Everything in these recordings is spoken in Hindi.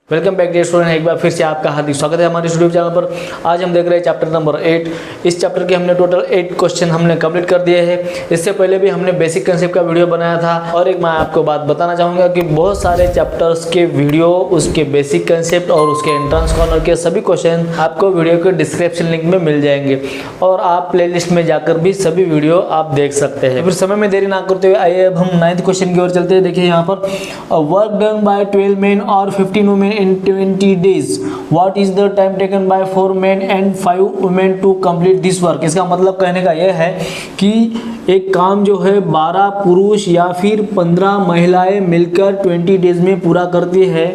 वेलकम बैक डियर स्टूडेंट, एक बार फिर से आपका हार्दिक स्वागत है हमारे यूट्यूब चैनल पर। आज हम देख रहे हैं चैप्टर नंबर 8। इस चैप्टर के हमने टोटल 8 क्वेश्चन हमने कंप्लीट कर दिए हैं। इससे पहले भी हमने बेसिक कंसेप्ट का वीडियो बनाया था। और एक मैं आपको बात बताना चाहूँगा कि बहुत सारे चैप्टर्स के वीडियो, उसके बेसिक कंसेप्ट और उसके एंट्रेंस कॉर्नर के सभी क्वेश्चन आपको वीडियो के डिस्क्रिप्शन लिंक में मिल जाएंगे और आप प्ले लिस्ट में जाकर भी सभी वीडियो आप देख सकते हैं। फिर समय में देरी ना करते हुए आइए अब हम 9th क्वेश्चन की ओर चलते हैं। देखिए यहाँ पर वर्क डन बाय 12 men और 15 women in 20 days. What is the time taken by 4 men and 5 women to complete this work? इसका मतलब कहने का यह है कि एक काम जो है 12 पुरुष या फिर 15 महिलाएं मिलकर 20 डेज में पूरा करती है।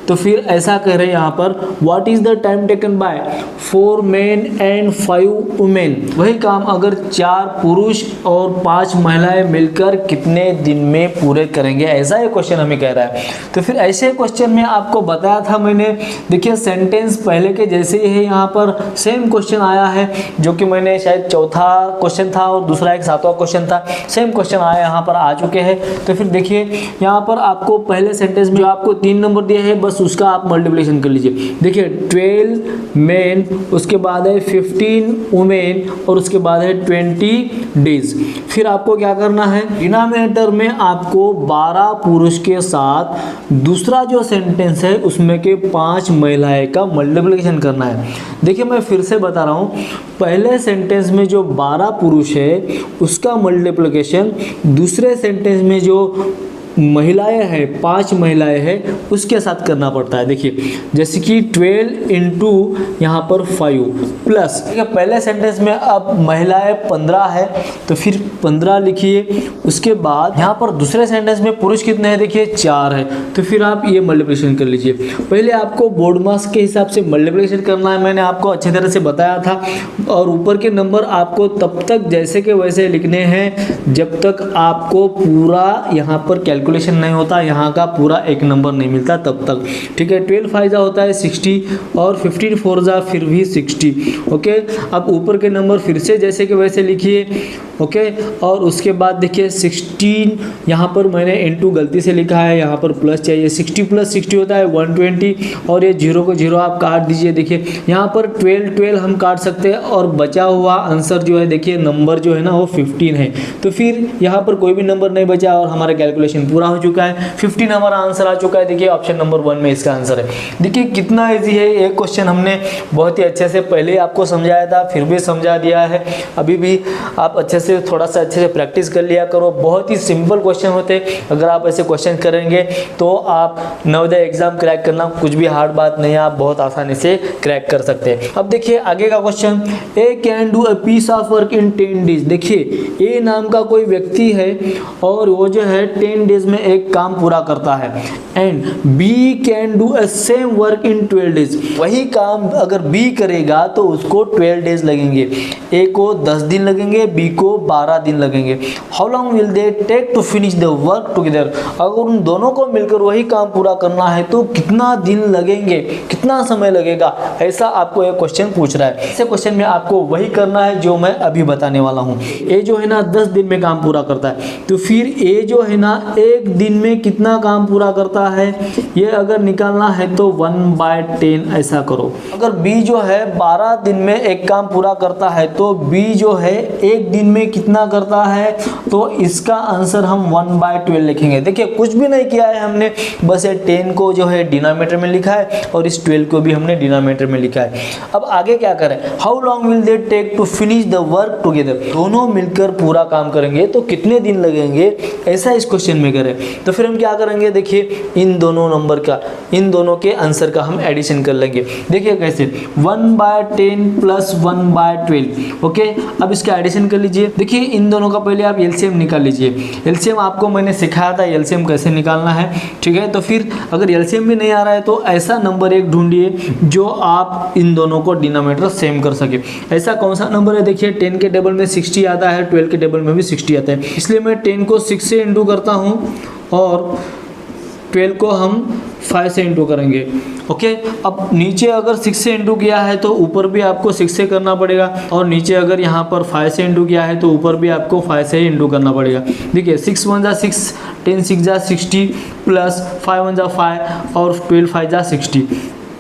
तो फिर ऐसा कह रहे हैं यहाँ पर what is the time taken bye 4 men and 5 women। वही काम अगर 4 पुरुष और 5 महिलाएं मिलकर कितने दिन में पूरे करेंगे, ऐसा ये क्वेश्चन हमें कह रहा है। तो फिर ऐसे क्वेश्चन में आपको बताया था मैंने, देखिए सेंटेंस पहले के जैसे ही है, यहाँ पर सेम क्वेश्चन आया है जो कि मैंने शायद चौथा क्वेश्चन था और दूसरा एक 7वां क्वेश्चन था। सेम क्वेश्चन आया यहाँ पर आ चुके हैं। तो फिर देखिए यहाँ पर आपको पहले सेंटेंस में जो आपको 3 नंबर दिए हैं, बस उसका आप मल्टीप्लिकेशन कर लीजिए। देखिए 12 men, उसके बाद है 15 women और उसके बाद है 20 डेज। फिर आपको क्या करना है, डिनोमिनेटर में आपको 12 पुरुष के साथ दूसरा जो सेंटेंस है उसमें के 5 महिलाएं का मल्टीप्लिकेशन करना है। देखिए मैं फिर से बता रहा हूँ, पहले सेंटेंस में जो 12 पुरुष है उसका मल्टीप्लिकेशन दूसरे सेंटेंस में जो महिलाएं हैं, 5 महिलाएं हैं, उसके साथ करना पड़ता है। देखिए जैसे कि 12 इंटू यहाँ पर 5 प्लस, ठीक है, पहले सेंटेंस में अब महिलाएं 15 है तो फिर 15 लिखिए। उसके बाद यहाँ पर दूसरे सेंटेंस में पुरुष कितने हैं, देखिए 4 है, तो फिर आप ये मल्टीप्लिकेशन कर लीजिए। पहले आपको बोर्ड मार्क्स के हिसाब से मल्टीप्लिकेशन करना है, मैंने आपको अच्छी तरह से बताया था। और ऊपर के नंबर आपको तब तक जैसे के वैसे लिखने हैं जब तक आपको पूरा यहाँ पर कैलकुलेशन नहीं होता, यहाँ का पूरा एक नंबर नहीं मिलता तब तक, ठीक है। 12 5 होता है 60 और 15 4 फिर भी 60, ओके। अब ऊपर के नंबर फिर से जैसे कि वैसे लिखिए, ओके। और उसके बाद देखिए 16, यहाँ पर मैंने इनटू गलती से लिखा है, यहाँ पर प्लस चाहिए। 60 + 60 होता है 120 और ये 0 को 0 आप काट दीजिए। देखिए यहाँ पर 12 हम काट सकते हैं और बचा हुआ आंसर जो है, देखिए नंबर जो है ना वो 15 है। तो फिर यहाँ पर कोई भी नंबर नहीं बचा और हमारा कैलकुलेशन पूरा हो चुका है। 15 हमारा आंसर आ चुका है। देखिए ऑप्शन नंबर 1 में इसका आंसर है। देखिए कितना इजी है ये क्वेश्चन, हमने बहुत ही अच्छे से पहले आपको समझाया था, फिर भी समझा दिया है। अभी भी आप अच्छे से थोड़ा सा अच्छे से प्रैक्टिस कर लिया करो। बहुत ही सिंपल क्वेश्चन होते, अगर आप ऐसे क्वेश्चन करेंगे तो आप नवोदय एग्जाम क्रैक करना कुछ भी हार्ड बात नहीं है, आप बहुत आसानी से क्रैक कर सकते हैं। अब देखिए आगे का question, A can do a piece of work in 10 days. देखिए ए नाम का कोई व्यक्ति है और वो जो है 10 डेज में एक काम पूरा करता है। And B can do a same work in 12 days. वही काम अगर बी करेगा तो उसको 12 डेज लगेंगे। ए को 10 दिन लगेंगे, बी को 12 दिन लगेंगे। How long will they take to finish the work together. अगर उन दोनों को मिलकर वही काम पूरा करना है तो कितना दिन लगेंगे, कितना समय लगेगा, ऐसा आपको एक क्वेश्चन पूछ रहा है। ऐसे क्वेश्चन में आपको वही करना है जो मैं अभी बताने वाला हूँ। ए जो है ना 10 दिन में काम पूरा करता है, तो फिर ए जो है ना एक दिन में कितना काम पूरा करता है, ये अगर निकालना है तो 1/10 ऐसा करो। अगर बी जो है 12 दिन में एक काम पूरा करता है तो बी जो है एक दिन में कितना करता है, तो इसका आंसर हम 1/12 लिखेंगे। देखिए कुछ भी नहीं किया है हमने, बस ये 10 को जो है डिनोमिनेटर में लिखा है और इस 12 को भी हमने डिनोमिनेटर में लिखा है। अब आगे क्या करें, how long will they take to finish the work together. दोनों मिलकर पूरा काम करेंगे तो कितने दिन लगेंगे, ऐसा इस क्वेश्चन में करें। तो फिर हम क्या करेंगे, देखिए इन दोनों नंबर का, इन दोनों के आंसर का हम एडिशन कर लेंगे। देखिए कैसे, 1/10 + 1/12, ओके। अब इसका एडिशन कर लीजिए। देखिए इन दोनों का पहले आप एलसीएम निकाल लीजिए। एलसीएम आपको मैंने सिखाया था एलसीएम कैसे निकालना है, ठीक है। तो फिर अगर एलसीएम भी नहीं आ रहा है तो ऐसा नंबर एक ढूंढिए जो आप इन दोनों को डिनोमिनेटर सेम कर सके। ऐसा कौन सा नंबर है, देखिए 10 के टेबल में 60 आता है, 12 के टेबल में भी 60 आता है, इसलिए मैं 10 को 6 से इंटू करता हूँ और 12 को हम 5 से इंटू करेंगे। ओके, अब नीचे अगर 6 से इंटू किया है तो ऊपर भी आपको 6 से करना पड़ेगा, और नीचे अगर यहाँ पर 5 से इंटू किया है तो ऊपर भी आपको 5 से इंटू करना पड़ेगा। देखिए 6 1 जा 6, 10 6 जा 60 प्लस 5 1 जा 5 और 12 5 जा 60।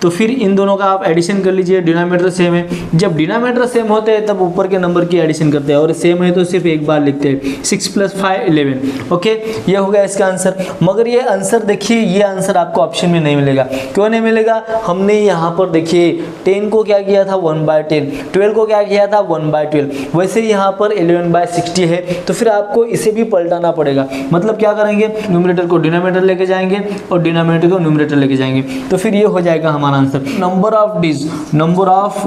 तो फिर इन दोनों का आप एडिशन कर लीजिए, डिनोमिनेटर सेम है। जब डिनोमिनेटर सेम होते हैं तब ऊपर के नंबर की एडिशन करते हैं, और सेम है तो सिर्फ एक बार लिखते हैं। 6 + 5 11। ओके, ये हो गया इसका आंसर। मगर ये आंसर देखिए, ये आंसर आपको ऑप्शन में नहीं मिलेगा। क्यों नहीं मिलेगा? हमने यहाँ पर देखिए 10 को क्या किया था 1/10, 12 को क्या किया था 1/12, वैसे यहाँ पर 11/60 है। तो फिर आपको इसे भी पलटाना पड़ेगा। मतलब क्या करेंगे, न्यूमरेटर को डिनोमिनेटर लेके जाएंगे और डिनोमिनेटर को न्यूमरेटर लेके जाएंगे। तो फिर ये हो जाएगा हमारा answer. Number of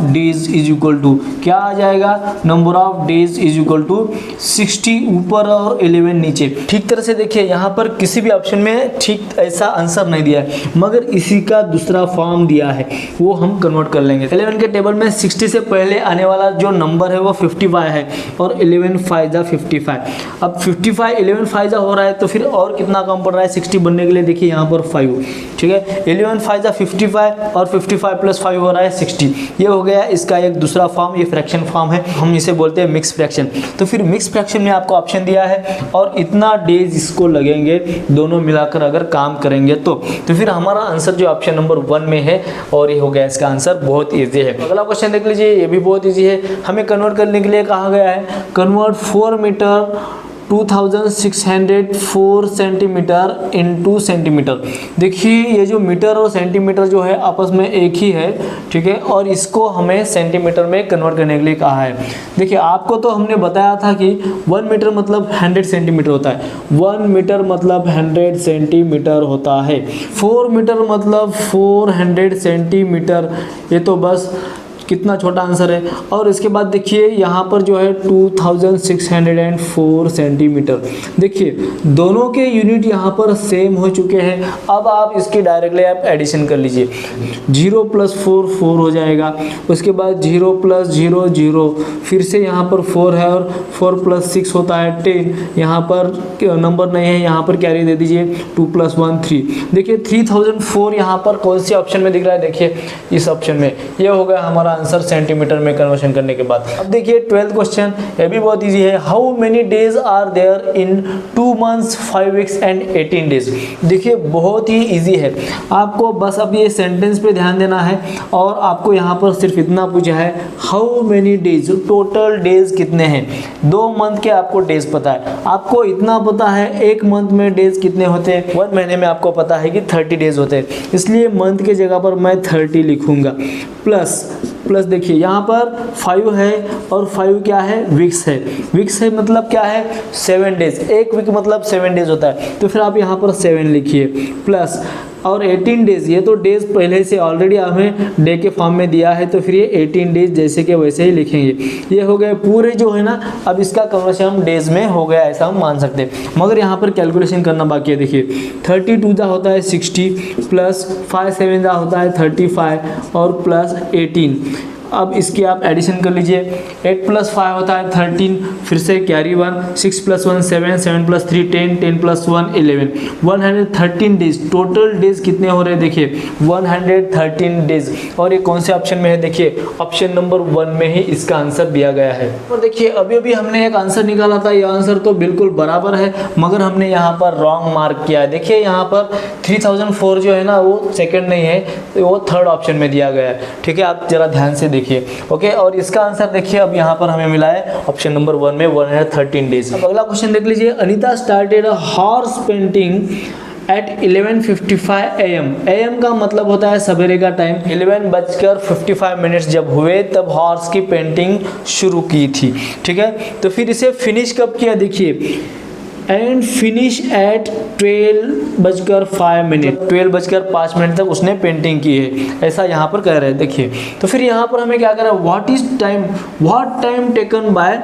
days is equal to क्या आ जाएगा? Number of days is equal to 60 ऊपर और 11 नीचे। ठीक तरह से देखिए, यहाँ पर किसी भी ऑप्शन में ठीक ऐसा आंसर नहीं दिया है, मगर इसी का दूसरा फॉर्म दिया है, वो हम कन्वर्ट कर लेंगे। 11 के टेबल में 60 से पहले आने वाला जो नंबर है वो 55 है, और 11 5 जा 55। अब 55 11 5 जा हो रहा है, तो फिर और कितना कम पड़ रहा है 60 बनने के लिए? देखिए यहाँ पर 5, ठीक है। 11 5 जा 55 और 55 + 5 हो रहा है 60। ये हो गया इसका एक दूसरा फॉर्म, ये फ्रैक्शन फॉर्म है, हम इसे बोलते हैं मिक्स फ्रैक्शन। तो फिर मिक्स फ्रैक्शन में आपको ऑप्शन दिया है और इतना डेज इसको लगेंगे दोनों मिलाकर अगर काम करेंगे तो फिर हमारा आंसर जो ऑप्शन नंबर 1 में है, और ये हो गया इसका आंसर। बहुत ईजी है। अगला क्वेश्चन देख लीजिए, ये भी बहुत ईजी है। हमें कन्वर्ट करने के लिए कहा गया है convert 4 metre 2604 centimetre into centimetre. देखिए ये जो मीटर और सेंटीमीटर जो है आपस में एक ही है, ठीक है, और इसको हमें सेंटीमीटर में कन्वर्ट करने के लिए कहा है। देखिए आपको तो हमने बताया था कि 1 मीटर मतलब 100 सेंटीमीटर होता है, 1 मीटर मतलब 100 सेंटीमीटर होता है, 4 मीटर मतलब 400 सेंटीमीटर। ये तो बस कितना छोटा आंसर है। और इसके बाद देखिए यहाँ पर जो है 2604 सेंटीमीटर। देखिए दोनों के यूनिट यहाँ पर सेम हो चुके हैं। अब आप इसकी डायरेक्टली आप एडिशन कर लीजिए। 0 + 4 4 हो जाएगा, उसके बाद 0 + 0 0, फिर से यहाँ पर 4 है और 4 + 6 होता है 10। यहाँ पर नंबर नहीं है, यहाँ पर कैरी दे दीजिए 2 + 1 3। देखिए 3004 यहाँ पर कौन से ऑप्शन में दिख रहा है? देखिए इस ऑप्शन में। ये हो गया हमारा आंसर सेंटीमीटर में कन्वर्शन करने के बाद। अब देखिए 12th क्वेश्चन, ये भी बहुत इजी है। How many days are there in 2 months 5 weeks and 18 days। देखिए बहुत ही इजी है, आपको बस अब ये सेंटेंस पे ध्यान देना है, और आपको यहाँ पर सिर्फ इतना पूछा है how many days, total days कितने हैं। 2 मंथ के आपको डेज पता है, आपको इतना पता है 1 मंथ में डेज कितने होते हैं। 1 महीने में आपको पता है कि 30 डेज होते हैं, इसलिए मंथ के जगह पर मैं 30 लिखूंगा। प्लस देखिए यहाँ पर 5 है, और 5 क्या है? वीक्स है। वीक्स है मतलब क्या है? 7 डेज। 1 वीक मतलब 7 डेज होता है, तो फिर आप यहाँ पर 7 लिखिए प्लस, और 18 डेज, ये तो डेज पहले से ऑलरेडी हमें डे के फॉर्म में दिया है, तो फिर ये 18 डेज जैसे के वैसे ही लिखेंगे। ये हो गए पूरे जो है ना, अब इसका कन्वर्शन हम डेज में हो गया ऐसा हम मान सकते हैं, मगर यहाँ पर कैलकुलेशन करना बाकी है। देखिए 32 जा होता है 60 प्लस 5 7 जा होता है 35 और प्लस 18। अब इसकी आप एडिशन कर लीजिए। 8 + 5 होता है 13, फिर से कैरी 1, 6 + 1 7, 7 + 3 10, 10 + 1 11, 113 डेज। टोटल डेज कितने हो रहे हैं? देखिए 113 डेज। और ये कौन से ऑप्शन में है? देखिए ऑप्शन नंबर 1 में ही इसका आंसर दिया गया है। और देखिए अभी अभी हमने एक आंसर निकाला था, ये आंसर तो बिल्कुल बराबर है, मगर हमने यहाँ पर रॉन्ग मार्क किया है। देखिए यहाँ पर 3004 जो है ना, वो सेकेंड नहीं है, वो थर्ड ऑप्शन में दिया गया है, ठीक है। आप जरा ध्यान से देखिए, ओके। और इसका आंसर देखिए अब यहाँ पर हमें मिला है ऑप्शन नंबर 1 में 113 डेज। अब अगला क्वेश्चन देख लीजिए। Anita started a horse painting at 11:55 AM। AM का मतलब होता है सवेरे का टाइम। 11:55 जब हुए तब हॉर्स की पेंटिंग शुरू की थी, ठीक है। तो फिर इसे फिनिश कब किया? देखिए एंड फिनिश एट 12:05। 12:05 तक उसने पेंटिंग की है, ऐसा यहाँ पर कह रहे हैं। देखिए तो फिर यहाँ पर हमें क्या करना है? What time taken by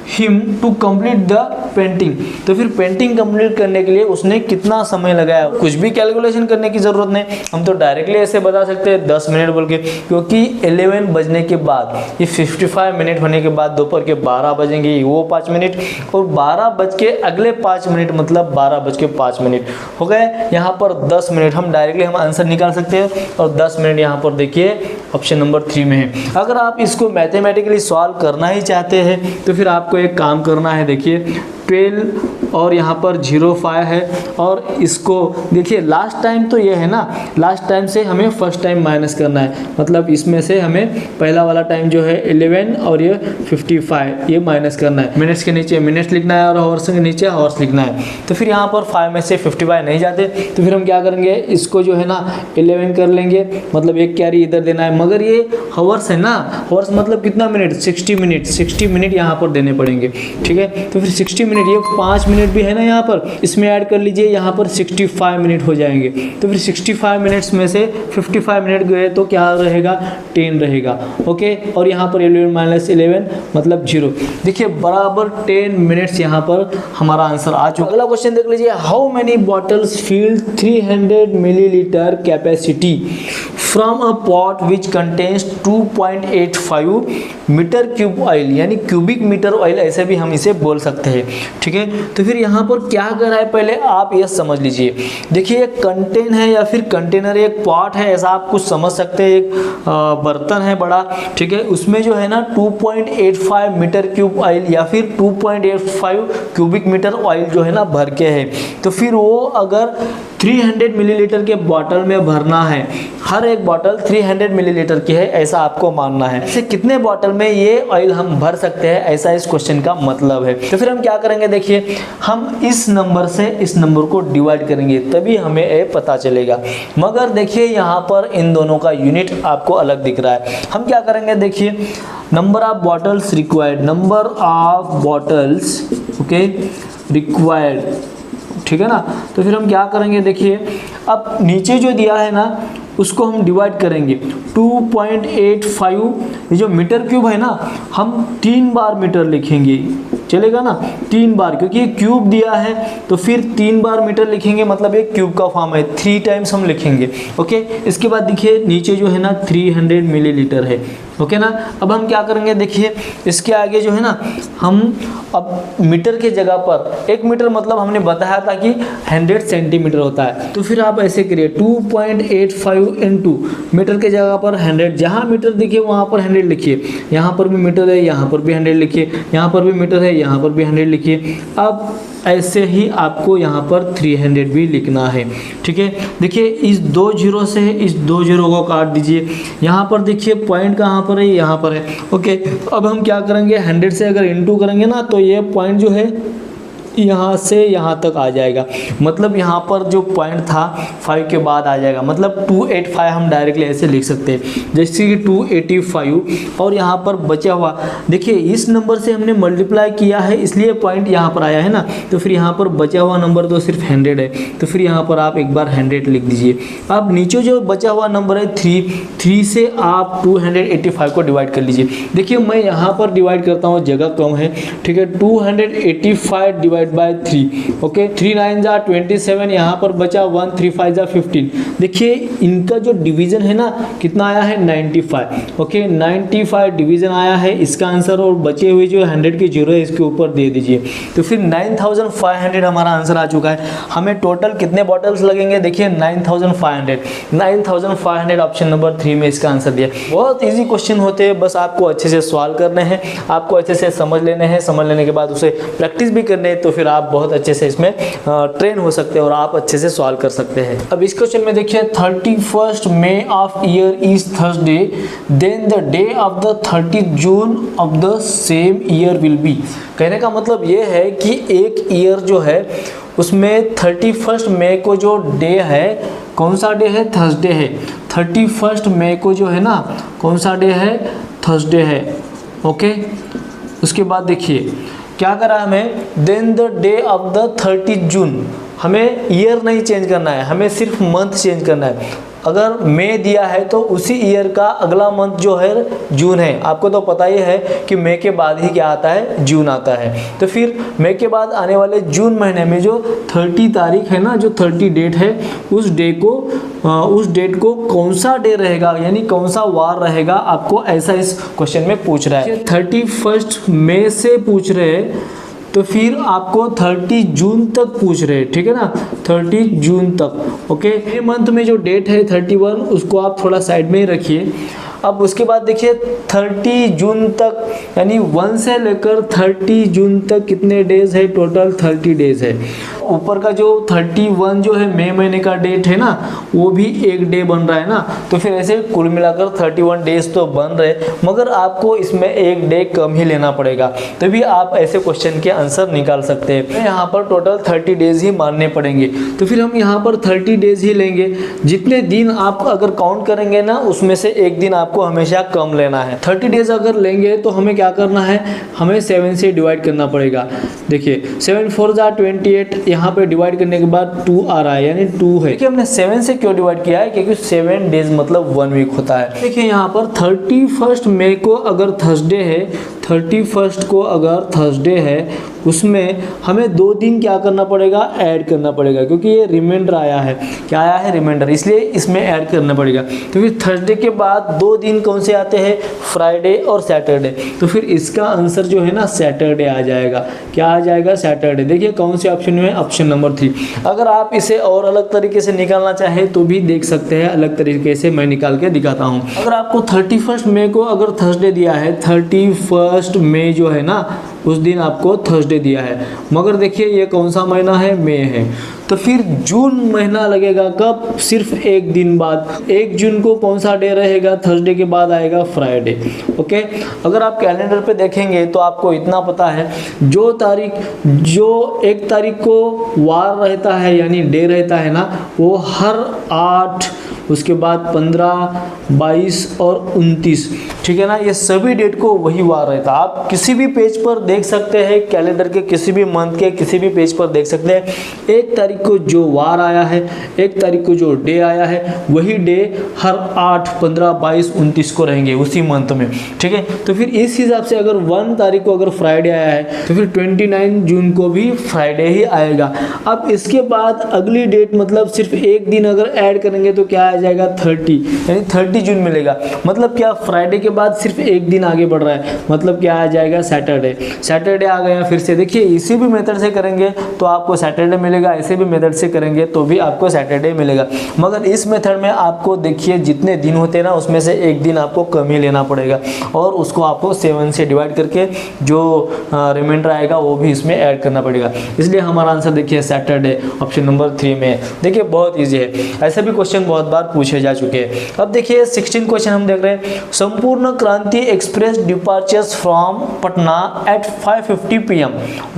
him to complete the painting. तो फिर पेंटिंग कंप्लीट करने के लिए उसने कितना समय लगाया, कुछ भी कैलकुलेशन करने की ज़रूरत नहीं, हम तो डायरेक्टली ऐसे बता सकते हैं 10 मिनट बोल के, क्योंकि 11 बजने के बाद ये 55 मिनट होने के बाद दोपहर के 12 बजेंगे, वो 5 मिनट, और 12 बज के अगले 5 मिनट मतलब 12 बज के 5 मिनट हो गए। यहाँ पर 10 मिनट हम डायरेक्टली हम आंसर निकाल सकते हैं, और 10 मिनट यहाँ पर देखिए ऑप्शन नंबर 3 में है। अगर आप इसको मैथमेटिकली सॉल्व करना ही चाहते हैं तो फिर आपको एक काम करना है, देखिए 12 और यहाँ पर 05 है, और इसको देखिए लास्ट टाइम तो ये है ना, लास्ट टाइम से हमें फर्स्ट टाइम माइनस करना है, मतलब इसमें से हमें पहला वाला टाइम जो है 11 और ये 55 ये माइनस करना है। मिनट्स के नीचे मिनट्स लिखना है और हॉर्स के नीचे हॉर्स लिखना है। तो फिर यहाँ पर 5 में से 55 नहीं जाते, तो फिर हम क्या करेंगे, इसको जो है ना 11 कर लेंगे, मतलब एक कैरी इधर देना है, मगर ये हॉर्स है ना, हॉर्स मतलब कितना मिनट, 60 मिनट यहाँ पर देने पड़ेंगे, ठीक है। तो फिर 60 मिनट, ये 5 मिनट भी है ना यहाँ पर, इसमें ऐड कर लीजिए, यहाँ पर 65 मिनट हो जाएंगे। तो फिर 65 मिनट्स में से 55 मिनट गए तो क्या रहेगा, 10 रहेगा, ओके। और यहाँ पर 11 माइनस 11 मतलब 0। देखिए बराबर 10 मिनट्स यहाँ पर हमारा आंसर आ चुका। अगला क्वेश्चन देख लीजिए, how many bottles fill 300 millilitre capacity from a pot which contains 2.85 metre cube oil, यानी क्यूबिक मीटर ऑयल ऐसे भी हम इसे बोल सकते हैं, ठीक है। तो फिर यहाँ पर क्या कर रहा है, पहले आप ये समझ लीजिए। देखिए एक कंटेन है या फिर कंटेनर, एक पॉट है, ऐसा आप कुछ समझ सकते हैं, एक बर्तन है बड़ा, ठीक है। उसमें जो है ना 2.85 मीटर क्यूब ऑयल या फिर 2.85 क्यूबिक मीटर ऑयल जो है ना भर के है। तो फिर वो अगर 300 मिलीलीटर के बॉटल में भरना है, हर एक बॉटल 300 मिलीलीटर की है ऐसा आपको मानना है, ऐसे कितने बॉटल में ये ऑयल हम भर सकते हैं, ऐसा इस क्वेश्चन का मतलब है। तो फिर हम क्या करेंगे, देखिए हम इस नंबर से इस नंबर को डिवाइड करेंगे तभी हमें ये पता चलेगा। मगर देखिए यहाँ पर इन दोनों का यूनिट आपको अलग दिख रहा है। हम क्या करेंगे, देखिए number of bottles required, number of bottles okay required, ठीक है ना। तो फिर हम क्या करेंगे, देखिए अब नीचे जो दिया है ना उसको हम डिवाइड करेंगे 2.85, ये जो मीटर क्यूब है ना हम 3 बार मीटर लिखेंगे, चलेगा ना, 3 बार, क्योंकि ये क्यूब दिया है तो फिर 3 बार मीटर लिखेंगे, मतलब एक क्यूब का फॉर्म है, 3 टाइम्स हम लिखेंगे, ओके। इसके बाद देखिए नीचे जो है ना 300 मिलीलीटर है, ओके ना। अब हम क्या करेंगे, देखिए इसके आगे जो है ना हम अब मीटर के जगह पर 1 मीटर मतलब हमने बताया था कि 100 सेंटीमीटर होता है, तो फिर आप ऐसे करिए 2.85 इंटू मीटर के जगह पर 100, जहाँ मीटर देखिए वहाँ पर 100 लिखिए, यहाँ पर भी मीटर है यहाँ पर भी 100 लिखिए, यहाँ पर भी मीटर है यहाँ पर भी 100 लिखिए। अब ऐसे ही आपको यहाँ पर 300 भी लिखना है, ठीक है। देखिए इस 2 जीरो से इस 2 जीरो को काट दीजिए, यहाँ पर देखिए पॉइंट कहाँ पर है, यहाँ पर है, ओके। अब हम क्या करेंगे, 100 से अगर इंटू करेंगे ना तो ये पॉइंट जो है यहाँ से यहाँ तक आ जाएगा, मतलब यहाँ पर जो पॉइंट था 5 के बाद आ जाएगा, मतलब 285 हम डायरेक्टली ऐसे लिख सकते हैं, जैसे कि 285 और यहाँ पर बचा हुआ, देखिए इस नंबर से हमने मल्टीप्लाई किया है इसलिए पॉइंट यहाँ पर आया है ना, तो फिर यहाँ पर बचा हुआ नंबर तो सिर्फ 100 है, तो फिर यहाँ पर आप एक बार 100 लिख दीजिए। अब नीचे जो बचा हुआ नंबर है 3 से आप 285 को डिवाइड कर लीजिए। देखिए मैं यहाँ पर डिवाइड करता हूँ, जगह कम है, ठीक है। 285 डिवाइड बाय 3, ओके। 3 9 जा 27, यहाँ पर बचा 1 3 5 जा 15। देखिए इनका जो डिवीजन है ना कितना आया है 95, ओके 95 डिवीजन आया है इसका आंसर, और बचे हुए जो 100 के जीरो है इसके ऊपर दे दीजिए। तो फिर 9500 हमारा आंसर आ चुका है। हमें टोटल कितने बॉटल्स लगेंगे, देखिए 9500 ऑप्शन नंबर 3 में इसका आंसर दिया। बहुत ईजी क्वेश्चन होते हैं, बस आपको अच्छे से सॉल्व करने हैं, आपको अच्छे से समझ लेने हैं, समझ लेने के बाद उसे प्रैक्टिस भी करने हैं, तो फिर आप बहुत अच्छे से इसमें ट्रेन हो सकते हैं और आप अच्छे से सॉल्व कर सकते हैं। अब इस क्वेश्चन में देखिए 31 May of year is Thursday, then the day of the 30 June of the same year will be. कहने का मतलब ये है कि एक ईयर जो है उसमें 31 मई को जो डे है, कौन सा डे है, थर्सडे है। 31 मई को जो है ना कौन सा डे है, थर्सडे है, ओके। उसके बाद देखिए क्या करा हमें, then the day of the 30 June, हमें ईयर नहीं चेंज करना है, हमें सिर्फ मंथ चेंज करना है। अगर मई दिया है तो उसी ईयर का अगला मंथ जो है जून है। आपको तो पता ही है कि मई के बाद ही क्या आता है, जून आता है। तो फिर मई के बाद आने वाले जून महीने में जो 30 तारीख है ना, जो 30 डेट है, उस डेट को कौन सा डे रहेगा, यानी कौन सा वार रहेगा, आपको ऐसा इस क्वेश्चन में पूछ रहा है। 31 मई से पूछ रहे हैं तो फिर आपको 30 जून तक पूछ रहे हैं, ठीक है ना, 30 जून तक। ओके, ये मंथ में जो डेट है 31, उसको आप थोड़ा साइड में ही रखिए। अब उसके बाद देखिए 30 जून तक, यानी 1 से लेकर 30 जून तक कितने डेज है, टोटल 30 डेज है। ऊपर का जो 31 जो है मई महीने का डेट है ना, वो भी एक डे बन रहा है ना, तो फिर ऐसे कुल मिलाकर 31 डेज तो बन रहे, मगर आपको इसमें एक डे कम ही लेना पड़ेगा, तभी आप ऐसे क्वेश्चन के आंसर निकाल सकते हैं। यहाँ पर टोटल 30 डेज ही मानने पड़ेंगे, तो फिर हम यहाँ पर 30 डेज ही लेंगे। जितने दिन आप अगर काउंट करेंगे ना, उसमें से एक दिन आपको हमेशा कम लेना है। 30 डेज अगर लेंगे तो हमें क्या करना है, हमें 7 से डिवाइड करना पड़ेगा। देखिए 7 4 जा 28, यहाँ पे डिवाइड करने के बाद 2 आ रहा है, यानी 2 है। देखिए हमने 7 से क्यों डिवाइड किया है, क्योंकि 7 डेज मतलब 1 वीक होता है। देखिए यहाँ पर 31 मई को अगर थर्सडे है, 31 को अगर थर्सडे है, उसमें हमें 2 दिन क्या करना पड़ेगा, ऐड करना पड़ेगा, क्योंकि ये रिमाइंडर आया है। क्या आया है, रिमाइंडर, इसलिए इसमें ऐड करना पड़ेगा। तो फिर थर्सडे के बाद 2 दिन कौन से आते हैं, फ्राइडे और सैटरडे, तो फिर इसका आंसर जो है ना सैटरडे आ जाएगा। क्या आ जाएगा, सैटरडे। देखिए कौन से ऑप्शन में, ऑप्शन नंबर 3। अगर आप इसे और अलग तरीके से निकालना चाहे तो भी देख सकते हैं, अलग तरीके से मैं निकाल के दिखाता हूँ। अगर आपको 31 मई को अगर थर्सडे दिया है, 31 मई जो है ना, उस दिन आपको थर्सडे दिया है, मगर देखिए ये कौन सा महीना है, मई है, तो फिर जून महीना लगेगा कब, सिर्फ एक दिन बाद। 1 जून को कौन सा डे रहेगा, थर्सडे के बाद आएगा फ्राइडे। ओके, अगर आप कैलेंडर पे देखेंगे तो आपको इतना पता है, जो 1 तारीख को वार रहता है, यानी डे रहता है ना, वो हर 8, उसके बाद 15, 22 और 29, ठीक है ना, ये सभी डेट को वही वार रहता है। आप किसी भी पेज पर देख सकते हैं, कैलेंडर के किसी भी मंथ के किसी भी पेज पर देख सकते हैं, 1 तारीख को जो वार आया है, 1 तारीख को जो डे आया है, वही डे हर 8, 15, 22, 29 को रहेंगे उसी मंथ में, ठीक है। तो फिर इस हिसाब से अगर 1 तारीख को अगर फ्राइडे आया है, तो फिर 29 जून को भी फ्राइडे ही आएगा। अब इसके बाद अगली डेट, मतलब सिर्फ एक दिन अगर ऐड करेंगे तो क्या आ जाएगा, 30, यानी 30 जून मिलेगा। मतलब क्या, फ्राइडे के बाद सिर्फ एक दिन आगे बढ़ रहा है, मतलब क्या आ जाएगा, सैटरडे। सैटरडे आ गया। फिर से देखिए इसी भी मेथड से करेंगे तो आपको सैटरडे मिलेगा, ऐसे भी मेथड से करेंगे तो भी आपको सैटरडे मिलेगा। मगर इस मेथड में आपको देखिए जितने दिन होते हैं ना, उसमें से एक दिन आपको कम ही लेना पड़ेगा, और उसको आपको 7 से डिवाइड करके जो रिमाइंडर आएगा वो भी इसमें ऐड करना पड़ेगा। इसलिए हमारा आंसर देखिए सैटरडे, ऑप्शन नंबर 3 में। देखिए बहुत ईजी है, ऐसे भी क्वेश्चन बहुत बार पूछे जा चुके हैं। अब देखिए 16 क्वेश्चन हम देख रहे हैं। Sampoorna Kranti express departures from Patna at 5:50 PM।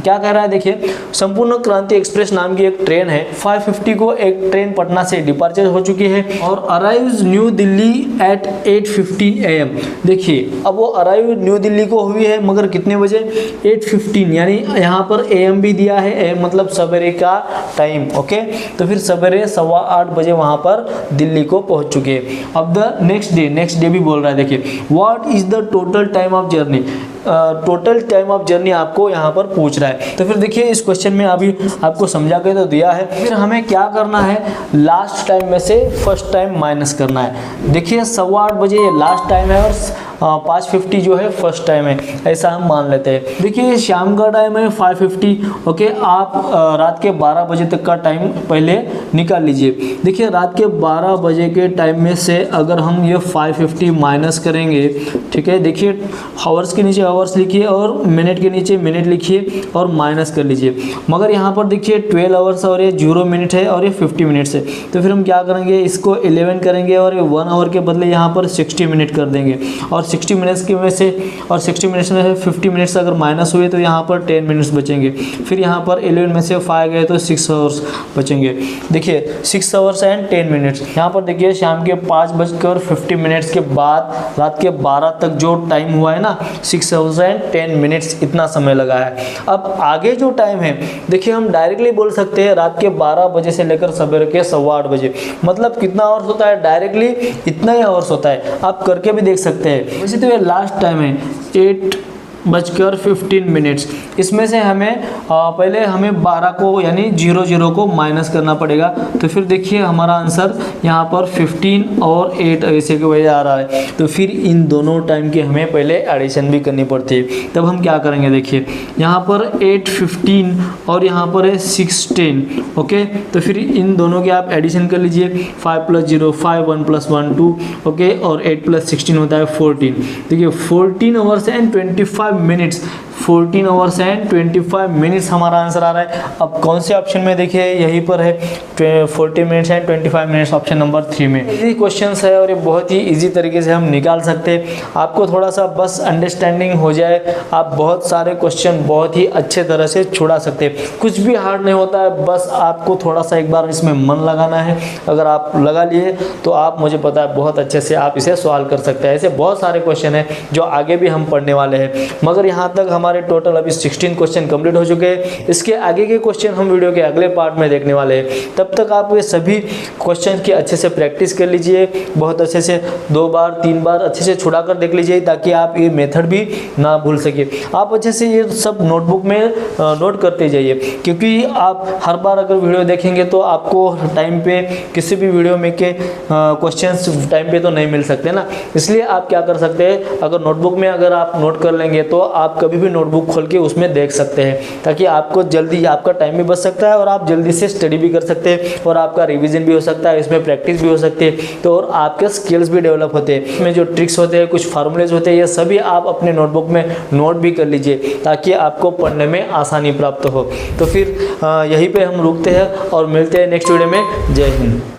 क्या कह रहा है, देखिए संपूर्ण क्रांति एक्सप्रेस नाम की एक ट्रेन है, 5:50 को एक ट्रेन पटना से डिपार्चर हो चुकी है और arrives New Delhi at 8:15 AM। देखिए अब वो अराइव न्यू दिल्ली को हुई है, मगर कितने बजे, 8:15, यानी यहाँ पर AM भी दिया है, AM मतलब सवेरे का टाइम। ओके, तो फिर सवेरे 8:15 बजे वहाँ पर दिल्ली को पहुँच चुके हैं। अब द नेक्स्ट डे भी बोल रहा है। देखिए what is the total time of journey, total time of journey आपको यहाँ पर पूछ रहा है। तो फिर देखिए इस क्वेश्चन में अभी आपको समझा के तो दिया है, फिर हमें क्या करना है, लास्ट टाइम में से फर्स्ट टाइम माइनस करना है। देखिए 8:15 बजे ये लास्ट टाइम है और 5:50 जो है फर्स्ट टाइम है, ऐसा हम मान लेते हैं। देखिए शाम का टाइम है 5:50। ओके, आप रात के 12 बजे तक का टाइम पहले निकाल लीजिए। देखिए रात के 12 बजे के टाइम में से अगर हम ये 5:50 माइनस करेंगे, ठीक है, देखिए हावर्स के नीचे हावर्स लिखिए और मिनट के नीचे मिनट लिखिए और माइनस कर लीजिए। मगर यहाँ पर देखिए 12 आवर्स और ये 0 मिनट है और ये 50 मिनट्स है, तो फिर हम क्या करेंगे, इसको 11 करेंगे और 1 आवर के बदले यहाँ पर 60 मिनट कर देंगे और 60 मिनट्स की में से 60 मिनट्स में से 50 मिनट्स अगर माइनस हुए तो यहाँ पर 10 मिनट्स बचेंगे। फिर यहाँ पर 11 में से 5 गए तो 6 आवर्स बचेंगे। देखिए 6 आवर्स एंड 10 मिनट्स। यहाँ पर देखिए शाम के 5:50 के बाद रात के 12 तक जो टाइम हुआ है ना, 6 आवर्स एंड 10 मिनट्स इतना समय लगा है। अब आगे जो टाइम है देखिए हम डायरेक्टली बोल सकते हैं रात के 12 बजे से लेकर सवेरे के 8:15 बजे, मतलब कितना आवर्स होता है, डायरेक्टली इतना ही आवर्स होता है। आप करके भी देख सकते हैं। वैसे तो ये लास्ट टाइम है 8:15। इसमें से हमें पहले हमें 12 को यानी 00 को माइनस करना पड़ेगा। तो फिर देखिए हमारा आंसर यहाँ पर 15 और 8 ऐसे के वजह आ रहा है। तो फिर इन दोनों टाइम की हमें पहले एडिशन भी करनी पड़ती है। तब हम क्या करेंगे, देखिए यहाँ पर 8:15 और यहाँ पर है 6:10। ओके, तो फिर इन दोनों की आप एडिशन कर लीजिए। 5 + 0 5, 1 + 1 2। ओके, और 8 + 16 होता है 14। देखिए 14 hours and 25 minutes, 14 hours and 25 minutes हमारा आंसर आ रहा है। अब कौन से ऑप्शन में, देखिए यहीं पर है 40 minutes and 25 minutes, option number 3 में। ये क्वेश्चन है और ये बहुत ही इजी तरीके से हम निकाल सकते हैं। आपको थोड़ा सा बस अंडरस्टैंडिंग हो जाए, आप बहुत सारे क्वेश्चन बहुत ही अच्छे तरह से छुड़ा सकते हैं। कुछ भी हार्ड नहीं होता है, बस आपको थोड़ा सा एक बार इसमें मन लगाना है। अगर आप लगा लिए तो आप, मुझे पता है, बहुत अच्छे से आप इसे सॉल्व कर सकते हैं। ऐसे बहुत सारे क्वेश्चन हैं जो आगे भी हम पढ़ने वाले हैं, मगर यहाँ तक हमारे टोटल अभी 16 क्वेश्चन कंप्लीट हो चुके हैं। इसके आगे के क्वेश्चन हम वीडियो के अगले पार्ट में देखने वाले हैं। तब तक आप ये सभी क्वेश्चन की अच्छे से प्रैक्टिस कर लीजिए, बहुत अच्छे से 2 बार 3 बार अच्छे से छुड़ा कर देख लीजिए, ताकि आप ये मेथड भी ना भूल सके। आप अच्छे से ये सब नोटबुक में नोट करते जाइए, क्योंकि आप हर बार अगर वीडियो देखेंगे तो आपको टाइम पे किसी भी वीडियो में के क्वेश्चंस टाइम पे तो नहीं मिल सकते ना। इसलिए आप क्या कर सकते हैं, अगर नोटबुक में अगर आप नोट कर लेंगे तो आप कभी भी नोटबुक खोल के उसमें देख सकते हैं, ताकि आपको जल्दी, आपका टाइम भी बच सकता है और आप जल्दी से स्टडी भी कर सकते हैं और आपका रिवीजन भी हो सकता है, इसमें प्रैक्टिस भी हो सकती है, तो और आपके स्किल्स भी डेवलप होते हैं। इसमें जो ट्रिक्स होते हैं, कुछ फार्मूलेज होते हैं, ये सभी आप अपने नोटबुक में नोट भी कर लीजिए, ताकि आपको पढ़ने में आसानी प्राप्त हो। तो फिर यहीं पर हम रुकते हैं और मिलते हैं नेक्स्ट वीडियो में। जय हिंद।